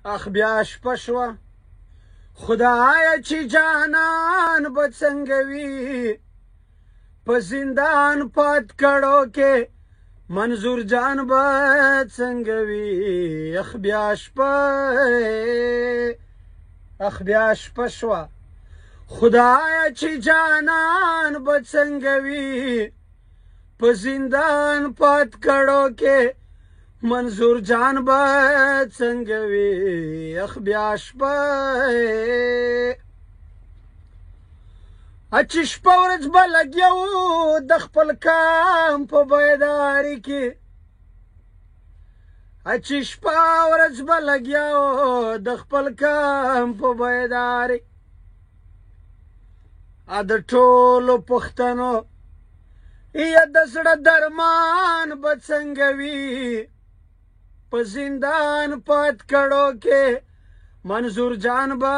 اخ بیا شپه شوه خدایه چې جانان به څنګه وي په زندان پات کړو کې منظور جان به څنګه وي اخ بیا شپه شوه خدایه چې جانان به څنګه وي په زندان پات کړو کې منظور جان به څنګه وي اخ بیا شپه چې شپه ورځ به لګیا وو د خپل کام په بیداري کې چې شپه ورځ به لګیا وو د خپل کام په بیداري د ټولو پښتنو یا د زړه درمان به څنګه وي په زندان پات کړو کې منظور جان به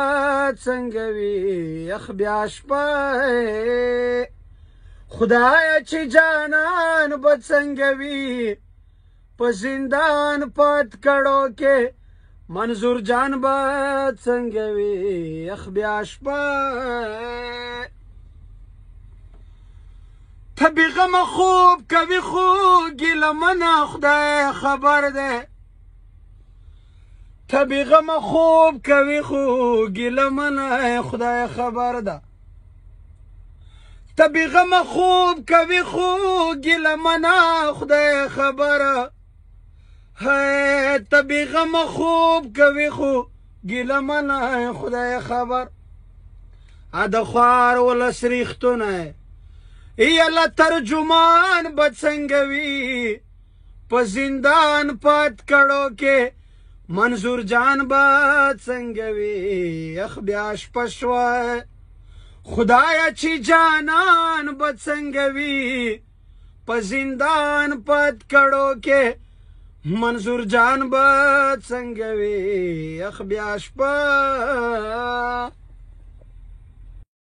څنګه وي اخ بیا شپه خدایه چې جانان به څنګه وي په زندان پات کړو کې منظور جان به څنګه وي اخ بیا شپه ته بې غمه خوب کوي خو ګیله منه خدای خبر دی ته بې غمه خوب کوي خو ګیله منه خدای خبر ده ته بې غمه خوب کوي خو ګیله منه خدای خبره ته بې غمه خوب کوي خو ګیله منه خدای خبر د خوار ولس ریښتونه یاله ترجمان به څنګه وي په زندان پات کړو کې منظور جان به څنګه وي اخ بیا شپه شوه خدایه چې جانان به څنګه وي په زندان پات کړو کې منظور جان به څنګه وي اخ بیا شپه